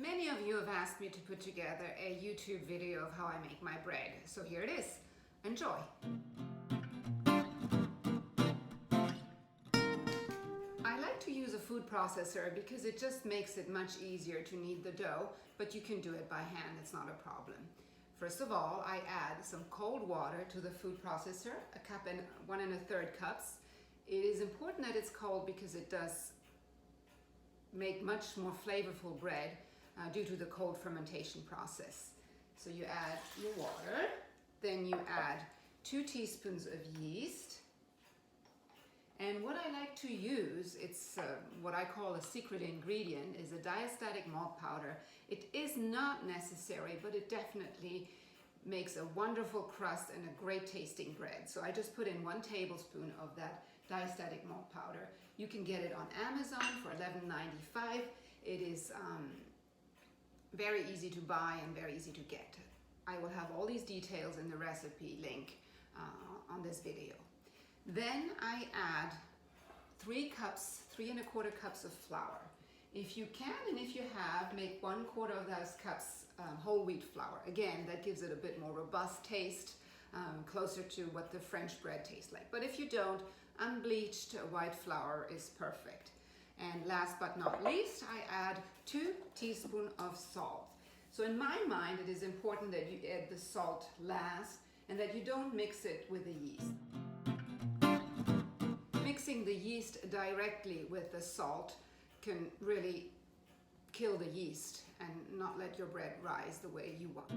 Many of you have asked me to put together a YouTube video of how I make my bread, so here it is. Enjoy! I like to use a food processor because it just makes it much easier to knead the dough, but you can do it by hand, it's not a problem. First of all, I add some cold water to the food processor, a cup and 1 1/3 cups. It is important that it's cold because it does make much more flavorful bread due to the cold fermentation process. So you add your water, then you add 2 teaspoons of yeast. And what I like to use, it's what I call a secret ingredient, is a diastatic malt powder. It is not necessary, but it definitely makes a wonderful crust and a great tasting bread. So I just put in 1 tablespoon of that diastatic malt powder. You can get it on Amazon for $11.95. It is very easy to buy and very easy to get. I will have all these details in the recipe link on this video. Then I add 3 1/4 cups of flour. If you can and if you have, make 1/4 of those cups whole wheat flour. Again, that gives it a bit more robust taste, closer to what the French bread tastes like. But if you don't, unbleached white flour is perfect. And last but not least, I add 2 teaspoons of salt. So in my mind, it is important that you add the salt last and that you don't mix it with the yeast. Mixing the yeast directly with the salt can really kill the yeast and not let your bread rise the way you want.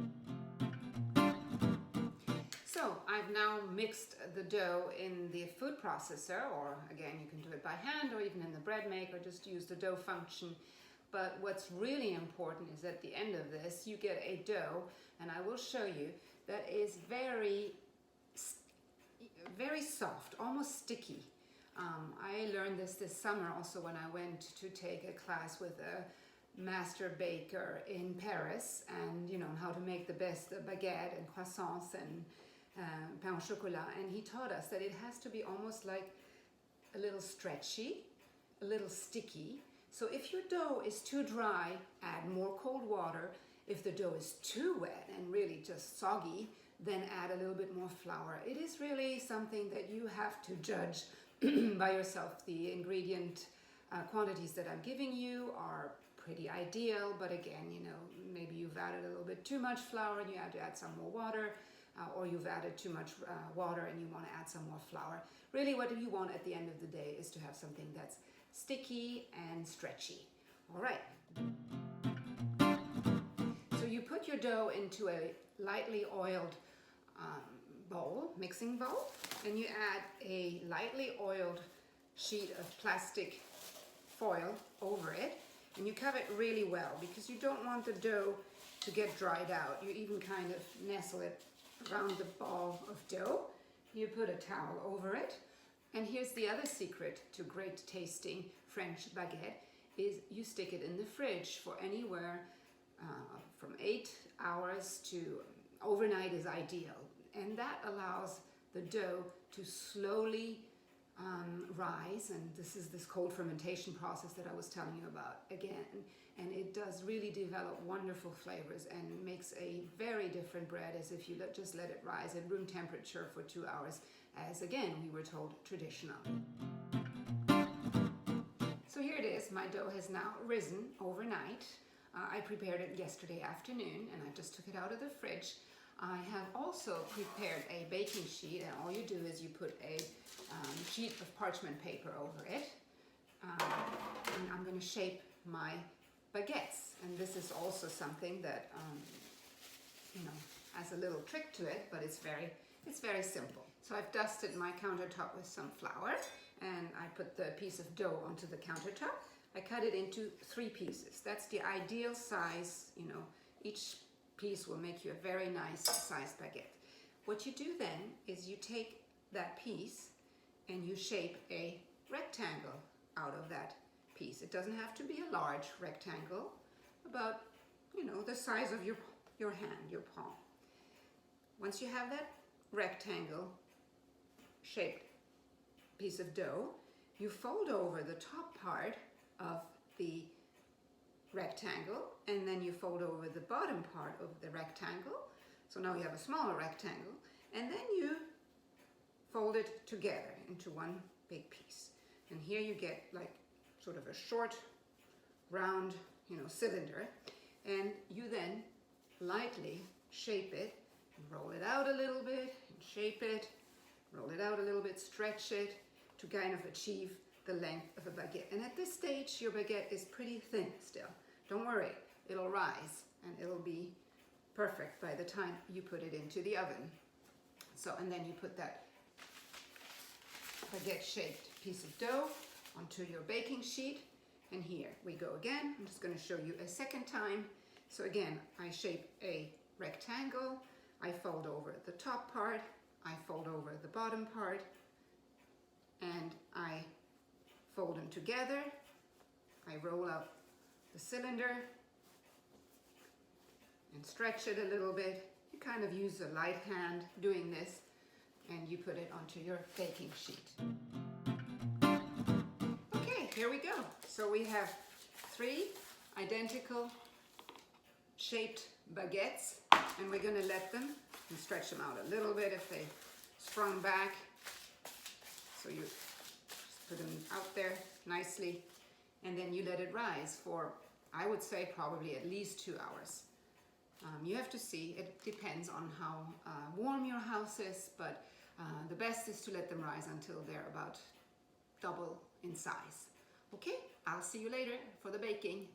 So I've now mixed the dough in the food processor, or again, you can do it by hand or even in the bread maker, just use the dough function. But what's really important is at the end of this, you get a dough, and I will show you, that is very soft, almost sticky. I learned this summer also when I went to take a class with a master baker in Paris, and you know how to make the best baguette and croissants and pain au chocolat, and he taught us that it has to be almost like a little stretchy, a little sticky. So if your dough is too dry, add more cold water. If the dough is too wet and really just soggy, then add a little bit more flour. It is really something that you have to judge by yourself. The ingredient quantities that I'm giving you are pretty ideal, but again, you know, maybe you've added a little bit too much flour and you have to add some more water, or you've added too much water and you want to add some more flour. Really what you want at the end of the day is to have something that's sticky and stretchy. All right. So you put your dough into a lightly oiled bowl, mixing bowl, and you add a lightly oiled sheet of plastic foil over it, and you cover it really well because you don't want the dough to get dried out. You even kind of nestle it around the ball of dough. You put a towel over it. And here's the other secret to great tasting French baguette, is you stick it in the fridge for anywhere from 8 hours to overnight is ideal. And that allows the dough to slowly rise, and this is this cold fermentation process that I was telling you about again, and it does really develop wonderful flavors and makes a very different bread as if you just let it rise at room temperature for 2 hours, as again we were told traditionally. So here it is, my dough has now risen overnight. I prepared it yesterday afternoon and I just took it out of the fridge. I have also prepared a baking sheet, and all you do is you put a sheet of parchment paper over it, and I'm going to shape my baguettes. And this is also something that you know, has a little trick to it, but it's very simple. So I've dusted my countertop with some flour, and I put the piece of dough onto the countertop. I cut it into 3 pieces. That's the ideal size, you know, each piece will make you a very nice sized baguette. What you do then is you take that piece and you shape a rectangle out of that piece. It doesn't have to be a large rectangle, about, you know, the size of your hand, your palm. Once you have that rectangle shaped piece of dough, you fold over the top part of the rectangle, and then you fold over the bottom part of the rectangle. So now you have a smaller rectangle, and then you fold it together into one big piece. And here you get like sort of a short, round, cylinder, and you then lightly shape it, roll it out a little bit, and shape it, roll it out a little bit, stretch it to kind of achieve the length of a baguette. And at this stage, your baguette is pretty thin still. Don't worry, it'll rise and it'll be perfect by the time you put it into the oven. So, and then you put that baguette-shaped piece of dough onto your baking sheet. And here we go again. I'm just going to show you a second time. So again, I shape a rectangle, I fold over the top part, I fold over the bottom part, and I fold them together. I roll out the cylinder and stretch it a little bit. You kind of use a light hand doing this, and you put it onto your baking sheet. Okay, here we go. So we have 3 identical shaped baguettes, and we're going to let them and stretch them out a little bit if they sprung back. So you just put them out there nicely, and then you let it rise for, I would say, probably at least 2 hours. You have to see, it depends on how warm your house is, but the best is to let them rise until they're about double in size. Okay, I'll see you later for the baking.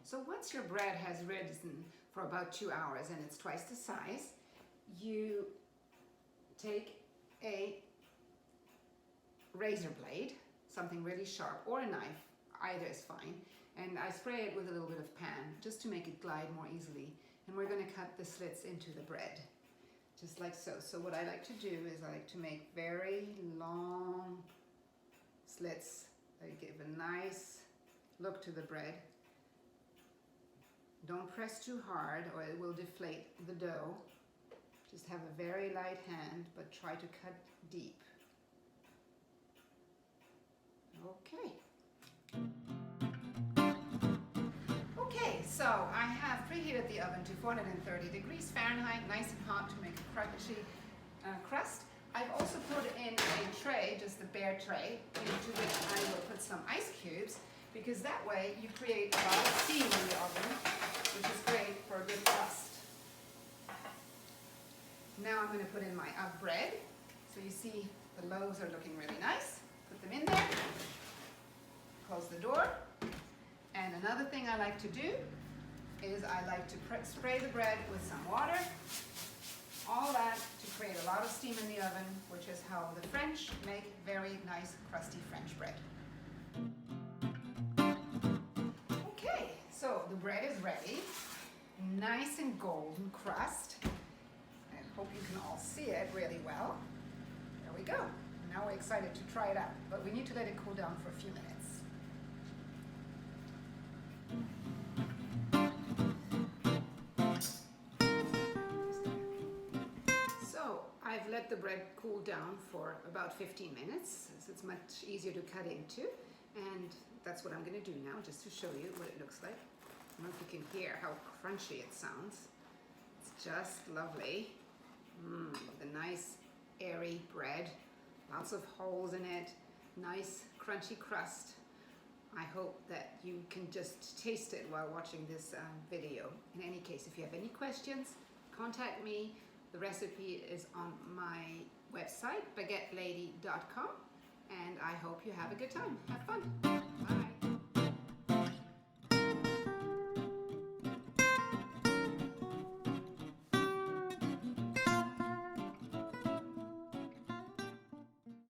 So once your bread has risen for about 2 hours and it's twice the size, you take a razor blade, something really sharp, or a knife, either is fine, and I spray it with a little bit of pan just to make it glide more easily. And we're going to cut the slits into the bread, just like so. So what I like to do is I like to make very long slits that give a nice look to the bread. Don't press too hard or it will deflate the dough. Just have a very light hand, but try to cut deep. Okay. Okay, so I have preheated the oven to 430 degrees Fahrenheit, nice and hot to make a crunchy crust. I've also put in a tray, just a bare tray, into which I will put some ice cubes, because that way you create a lot of steam in the oven, which is great for a good crust. Now I'm going to put in my bread. So you see the loaves are looking really nice. Put them in there. Close the door. And another thing I like to do is I like to spray the bread with some water. All that to create a lot of steam in the oven, which is how the French make very nice crusty French bread. Okay, so the bread is ready. Nice and golden crust. I hope you can all see it really well. There we go. Now we're excited to try it out, but we need to let it cool down for a few minutes. I've let the bread cool down for about 15 minutes, so it's much easier to cut into, and that's what I'm going to do now, just to show you what it looks like. I don't know if you can hear how crunchy it sounds. It's just lovely. The nice airy bread, lots of holes in it, nice crunchy crust. I hope that you can just taste it while watching this video. In any case, if you have any questions, contact me. The recipe is on my website, baguettelady.com, and I hope you have a good time. Have fun. Bye.